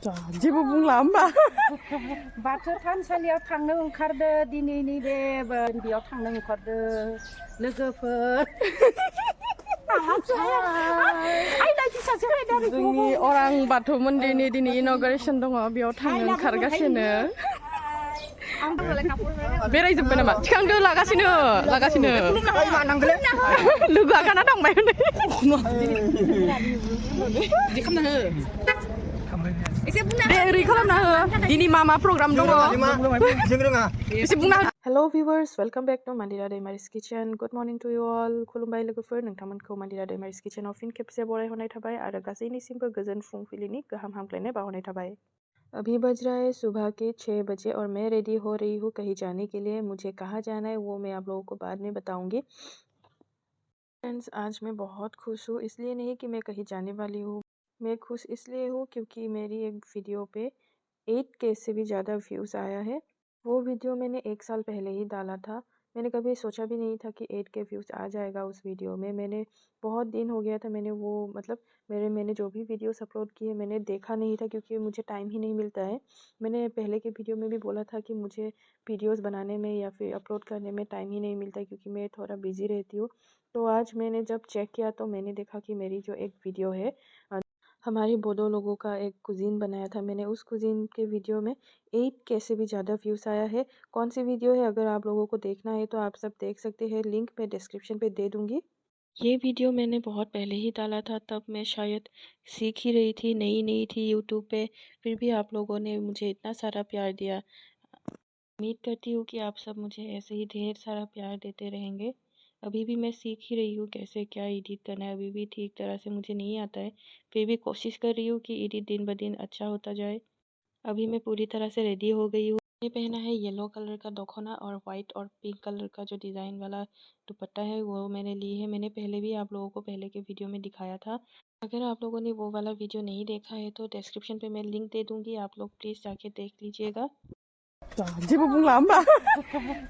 जेबो बुंला होमबा बाथौ थानसालियाव थांनो ओंखारदो दिनैनि बे बेयाव थांनो ओंखारदो लोगोफोर जोंनि अरां बाथौ मन्दिरनि दिनै इन'ग्रेसन दङ बेयाव थांनो ओंखारगासिनो बेरायजोब्बाय नामा थिखांदो लागासिनो लोगोआ गाना थांबाय Hello viewers, welcome back to Mandira Daimaris Kitchen. Good morning to you all. खुलुमबाय लोगोफोर नोंथांमोनखौ Mandira Daimaris Kitchen आव फिन खेबसे बरायहरनाय थाबाय आरो गासैनिसिमबो गोजोन फुंबिलिनि गाहाम हामग्लायनाय बावहरनाय थाबाय। अभी बज रहा है सुबह के 6 बजे और मैं रेडी हो रही हूँ कहीं जाने के लिए। मुझे कहाँ जाना है वो मैं आप लोगों को बाद में बताऊंगी। फ्रेंड्स आज मैं बहुत खुश हूँ, इसलिए नहीं कि मैं कहीं जाने वाली हूँ, मैं खुश इसलिए हूँ क्योंकि मेरी एक वीडियो पे 8K से भी ज़्यादा व्यूज़ आया है। वो वीडियो मैंने 1 साल पहले ही डाला था। मैंने कभी सोचा भी नहीं था कि 8K व्यूज़ आ जाएगा उस वीडियो में। मैंने बहुत दिन हो गया था मैंने वो मैंने जो भी वीडियोस अपलोड किए मैंने देखा नहीं था क्योंकि मुझे टाइम ही नहीं मिलता है। मैंने पहले के वीडियो में भी बोला था कि मुझे वीडियोस बनाने में या फिर अपलोड करने में टाइम ही नहीं मिलता क्योंकि मैं थोड़ा बिज़ी रहती हूँ। तो आज मैंने जब चेक किया तो मैंने देखा कि मेरी जो एक वीडियो है हमारे बोडो लोगों का एक कुजीन बनाया था मैंने, उस कुजीन के वीडियो में 8K से भी ज़्यादा व्यूज़ आया है। कौन सी वीडियो है अगर आप लोगों को देखना है तो आप सब देख सकते हैं, लिंक मैं डिस्क्रिप्शन पे दे दूँगी। ये वीडियो मैंने बहुत पहले ही डाला था, तब मैं शायद सीख ही रही थी, नई थी यूट्यूब पे, फिर भी आप लोगों ने मुझे इतना सारा प्यार दिया। उम्मीद करती हूँ कि आप सब मुझे ऐसे ही ढेर सारा प्यार देते रहेंगे। अभी भी मैं सीख ही रही हूँ कैसे क्या एडिट करना है, अभी भी ठीक तरह से मुझे नहीं आता है, फिर भी कोशिश कर रही हूँ कि एडिट दिन ब दिन अच्छा होता जाए। अभी मैं पूरी तरह से रेडी हो गई हूँ। मैंने पहना है येलो कलर का दोखना और वाइट और पिंक कलर का जो डिज़ाइन वाला दुपट्टा है वो मैंने ली है। मैंने पहले भी आप लोगों को पहले के वीडियो में दिखाया था। अगर आप लोगों ने वो वाला वीडियो नहीं देखा है तो डिस्क्रिप्शन पे मैं लिंक दे दूँगी, आप लोग प्लीज़ जाके देख लीजिएगा। जेबो बुंला होमबा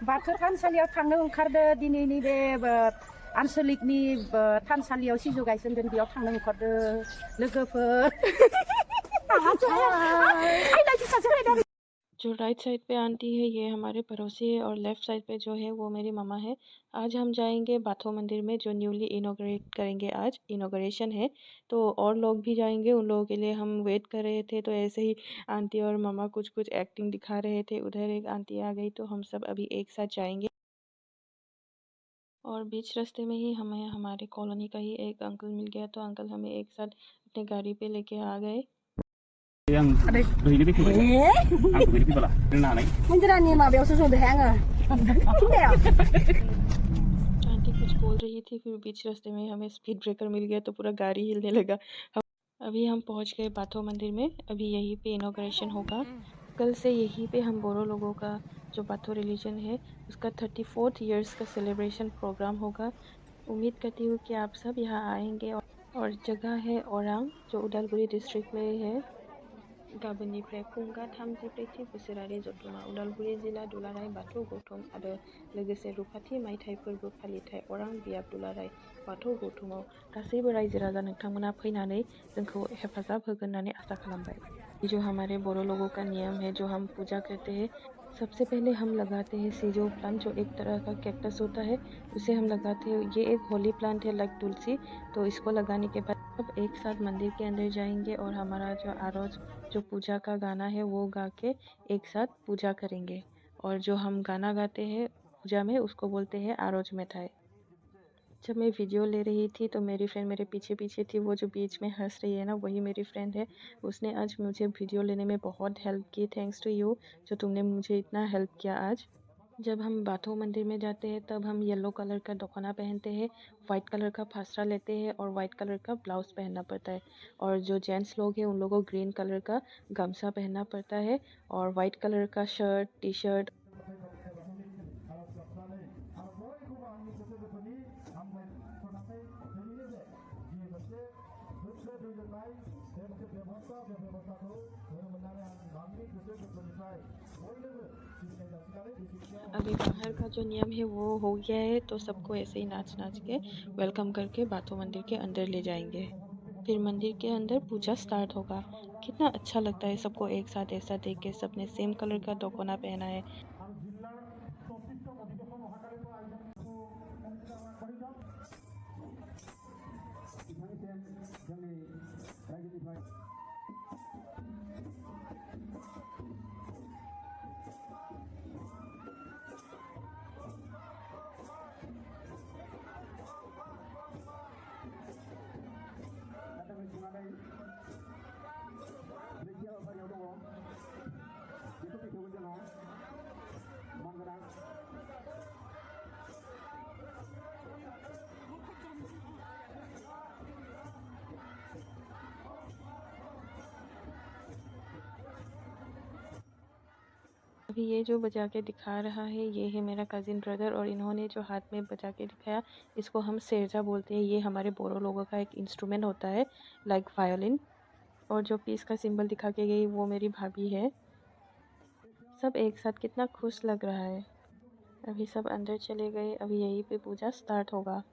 बाथौ थानसालियाव थांनो ओंखारदो दिनैनि बे आनसलिकनि थानसालियाव सिजौ गायसनगोन बेयाव थांनो ओंखारदो लोगोफोर जो राइट साइड पे आंटी है ये हमारे पड़ोसी है और लेफ़्ट साइड पे जो है वो मेरी मामा है। आज हम जाएंगे बाथौ मंदिर में जो न्यूली इनॉग्रेट करेंगे, आज इनॉग्रेशन है तो और लोग भी जाएंगे, उन लोगों के लिए हम वेट कर रहे थे। तो ऐसे ही आंटी और मामा कुछ एक्टिंग दिखा रहे थे, उधर एक आंटी आ गई तो हम सब अभी एक साथ जाएंगे। और बीच रास्ते में ही हमें हमारे कॉलोनी का ही एक अंकल मिल गया तो अंकल हमें एक साथ अपने गाड़ी पे लेके आ गए। आंटी कुछ बोल रही थी, फिर बीच रास्ते में हमें स्पीड ब्रेकर मिल गया तो पूरा गाड़ी हिलने लगा। अभी हम पहुंच गए बाथौ मंदिर में, अभी यहीं पे इनॉग्रेशन होगा। कल से यहीं पे हम बोरो लोगों का जो बाथौ रिलीजन है उसका 34th ईयर्स का सेलिब्रेशन प्रोग्राम होगा। उम्मीद करती हूँ कि आप सब यहाँ आएंगे। और जगह है ओरांग जो उदालगुरी डिस्ट्रिक्ट में है। गाबोननिफ्राय फुंगा 3:30 बोसोरारि जथुमा उदालगुरि जिल्ला दुलाराय बाथौ गौथुम आरो लोगोसे रुफाथि मायथाइ फोरबो फालिथाय अरां बियाब दुलाराय बाथौ गौथुमाव गासैबो रायजो राजा नोंथांमोना फैनानै जोंखौ हेफाजाब होगोन होननानै आसा खालामबाय। ये जो हमारे बोरो लोगों का नियम है, जो हम पूजा करते हैं, सबसे पहले हम लगाते हैं सीजो प्लांट जो एक तरह का कैक्टस होता है, उसे हम लगाते हैं। ये एक होली प्लांट है लाइक तुलसी, तो इसको लगाने के बाद सब एक साथ मंदिर के अंदर जाएंगे और हमारा जो आरोज जो पूजा का गाना है वो गा के एक साथ पूजा करेंगे। और जो हम गाना गाते हैं पूजा में उसको बोलते हैं आरोज मिठाई। जब मैं वीडियो ले रही थी तो मेरी फ्रेंड मेरे पीछे पीछे थी, वो जो बीच में हंस रही है ना वही मेरी फ्रेंड है। उसने आज मुझे वीडियो लेने में बहुत हेल्प की। थैंक्स टू यू जो तुमने मुझे इतना हेल्प किया आज। जब हम बाथौ मंदिर में जाते हैं तब हम येलो कलर का दोखना पहनते हैं, वाइट कलर का फासरा लेते हैं और वाइट कलर का ब्लाउज पहनना पड़ता है। और जो जेंट्स लोग हैं उन लोगों को ग्रीन कलर का गमछा पहनना पड़ता है और वाइट कलर का शर्ट टी शर्ट। अभी बाहर का जो नियम है वो हो गया है तो सबको ऐसे ही नाच नाच के वेलकम करके बाथौ मंदिर के अंदर ले जाएंगे। फिर मंदिर के अंदर पूजा स्टार्ट होगा। कितना अच्छा लगता है सबको एक साथ ऐसा देख के। सबने सेम कलर का दोकोना पहना है। अभी ये जो बजा के दिखा रहा है ये है मेरा कज़िन ब्रदर, और इन्होंने जो हाथ में बजा के दिखाया इसको हम सेरजा बोलते हैं। ये हमारे बोरो लोगों का एक इंस्ट्रूमेंट होता है, लाइक वायोलिन। और जो पीस का सिंबल दिखा के गई वो मेरी भाभी है। सब एक साथ कितना खुश लग रहा है। अभी सब अंदर चले गए। अभी यहीं पे पूजा स्टार्ट होगा।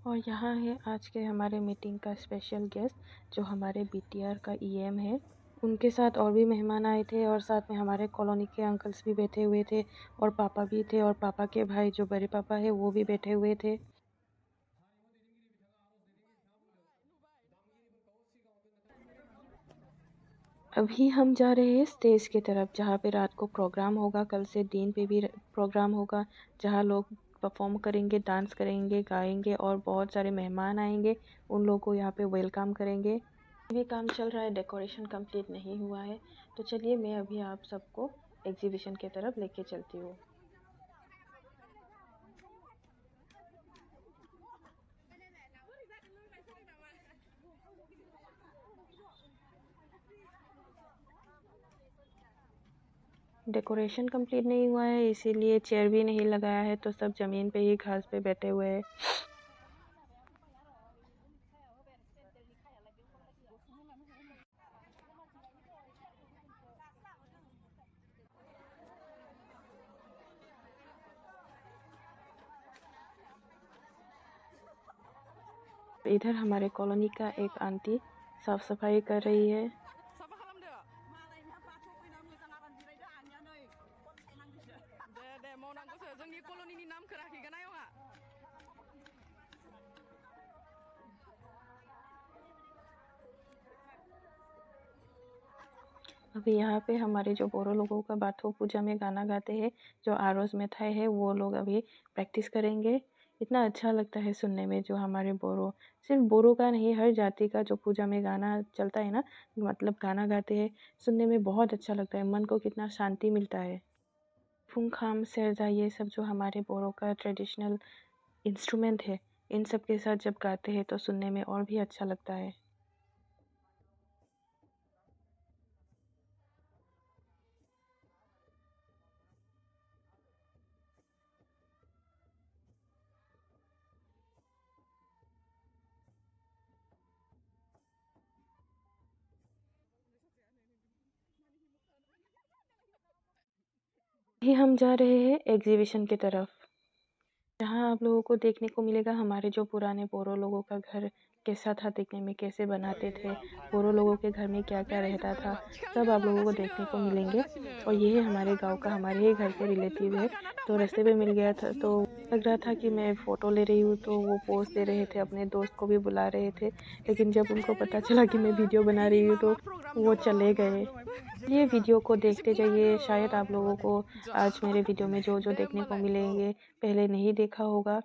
और यहाँ है आज के हमारे मीटिंग का स्पेशल गेस्ट, जो हमारे बीटीआर का ईएम है। उनके साथ और भी मेहमान आए थे, और साथ में हमारे कॉलोनी के अंकल्स भी बैठे हुए थे, और पापा भी थे, और पापा के भाई जो बड़े पापा है वो भी बैठे हुए थे। अभी हम जा रहे हैं स्टेज की तरफ, जहाँ पे रात को प्रोग्राम होगा। कल से दिन पे भी प्रोग्राम होगा, जहाँ लोग परफॉर्म करेंगे, डांस करेंगे, गाएंगे, और बहुत सारे मेहमान आएंगे। उन लोगों को यहाँ पे वेलकम करेंगे। अभी काम चल रहा है, डेकोरेशन कंप्लीट नहीं हुआ है। तो चलिए मैं अभी आप सबको एग्जीबिशन की तरफ लेके चलती हूँ। डेकोरेशन कंप्लीट नहीं हुआ है, इसीलिए चेयर भी नहीं लगाया है, तो सब ज़मीन पे ही घास पे बैठे हुए हैं। इधर हमारे कॉलोनी का एक आंटी साफ सफाई कर रही है। अभी यहाँ पे हमारे जो बोरो लोगों का बाथो पूजा में गाना गाते हैं, जो आरोज में थाई है, वो लोग अभी प्रैक्टिस करेंगे। इतना अच्छा लगता है सुनने में। जो हमारे बोरो, सिर्फ बोरो का नहीं, हर जाति का जो पूजा में गाना चलता है ना, मतलब गाना गाते हैं, सुनने में बहुत अच्छा लगता है। मन को कितना शांति मिलता है। फुंखाम सेरजा, ये सब जो हमारे बोरो का ट्रेडिशनल इंस्ट्रूमेंट है, इन सब के साथ जब गाते हैं तो सुनने में और भी अच्छा लगता है। अभी हम जा रहे हैं एग्जीबिशन की तरफ, जहाँ आप लोगों को देखने को मिलेगा हमारे जो पुराने बोरो लोगों का घर कैसा था देखने में, कैसे बनाते थे, बोरो लोगों के घर में क्या क्या रहता था, सब आप लोगों को देखने को मिलेंगे। और ये है हमारे गांव का, हमारे ही घर के रिलेटिव है। तो रास्ते पे मिल गया था, तो लग रहा था कि मैं फ़ोटो ले रही हूँ, तो वो पोज दे रहे थे, अपने दोस्त को भी बुला रहे थे। लेकिन जब उनको पता चला कि मैं वीडियो बना रही हूँ तो वो चले गए। ये वीडियो को देखते जाइए, शायद आप लोगों को आज मेरे वीडियो में जो जो देखने को मिलेंगे पहले नहीं देखा होगा।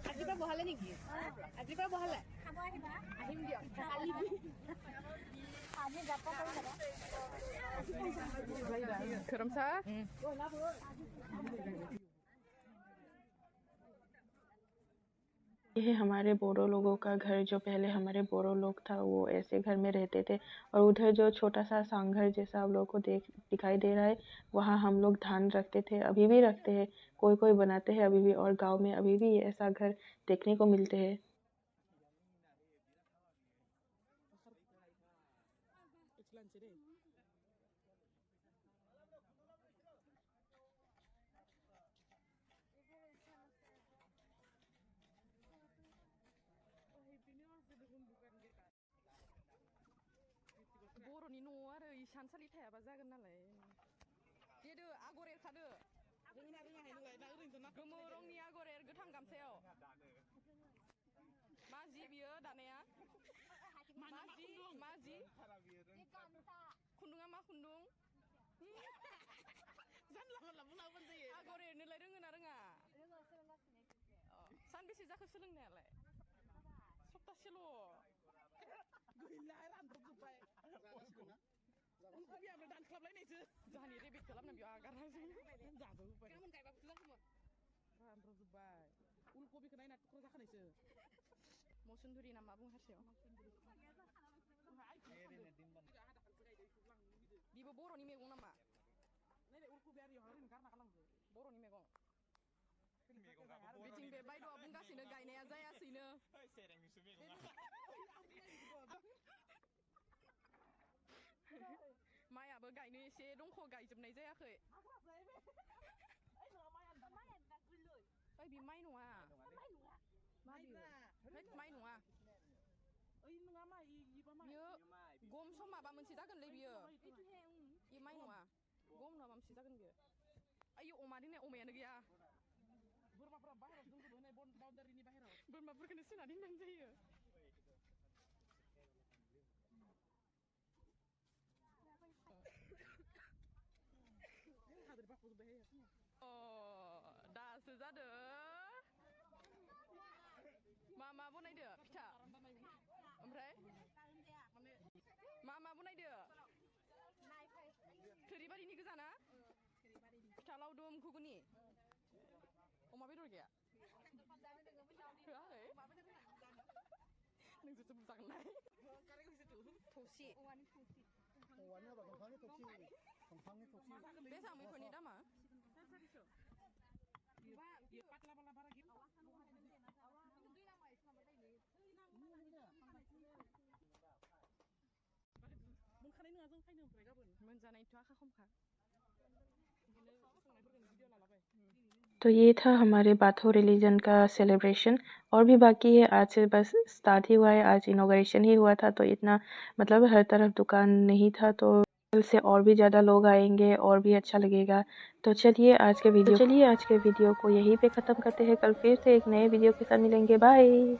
আজিৰ পৰা বহালে নেকি? আজিৰ পৰা বহালে? আহিম দিয়ক। ये है हमारे बोरो लोगों का घर। जो पहले हमारे बोरो लोग था वो ऐसे घर में रहते थे, और उधर जो छोटा सा सांघर जैसा आप लोगों को दिखाई दे रहा है, वहाँ हम लोग धान रखते थे, अभी भी रखते हैं, कोई कोई बनाते हैं अभी भी, और गांव में अभी भी ऐसा घर देखने को मिलते हैं। बर'नि न'आव आरो इसानसालि थायाबा जागोन नालाय। देदो आगर एरखादो। गोमो रंनि आगर एर गोथां गामसायाव। मा जि बियो दानाया? मा जि? खुन्दुङा मा खुन्दुं? आगर एरनोलाय रोङो ना रोङा? सानबेसे जाखो सोलोंनायालाय? सप्तासेल'। जोंहानि रेबिट खालामना बेयाव आगारना गाबोन गायबाबोथ' जागौमोन। रानद्रजोब्बाय। उलकबिखौ नायना थुख्रा जाखानायसो। मसुन्दुरि ना मा बुङो हारसायाव? बिबो बर'नि मैगं नामा? बर'नि मैगं। बिथिं बे बायद'आ बुंगासिनो गायनाया जायासैनो। माइयाबो गायनो एसे दंख' गायजोबनाय जायाखै। ओइ बे माइ नङा। माइ नङा। बियो गम सम माबा मोनसे जागोनलै बियो। बे माइ नङा। गम नङा माबा मोनसे जागोन बियो। ओइ अमा दोननाय अमायानो गैया। बोरमाफोरा बाहेराव दंजोबो नै बाउन्डारिनि बाहेराव। बोरमाफोरखौनो सोना दोननाय जायो। दासो जादो। मा बनायदो फिथा? ओमफ्राय मा बनायदो? थोरिबारिनि गोजाना? फिथा लावदुम घुगुनि? अमा बेदर गैया? होआखै? नोंसोरसो बुजागोनलाय। थौसि। बेसेबां बेफोरनि दामा? मोनजानायथ' आखा खमखा। तो ये था हमारे बाथो रिलीजन का सेलिब्रेशन, और भी बाकी है। आज से बस स्टार्ट ही हुआ है, आज इनॉग्रेशन ही हुआ था, तो इतना मतलब हर तरफ दुकान नहीं था, तो कल से और भी ज़्यादा लोग आएंगे और भी अच्छा लगेगा। तो चलिए आज के वीडियो को यहीं पे ख़त्म करते हैं। कल फिर से एक नए वीडियो के साथ मिलेंगे। बाय।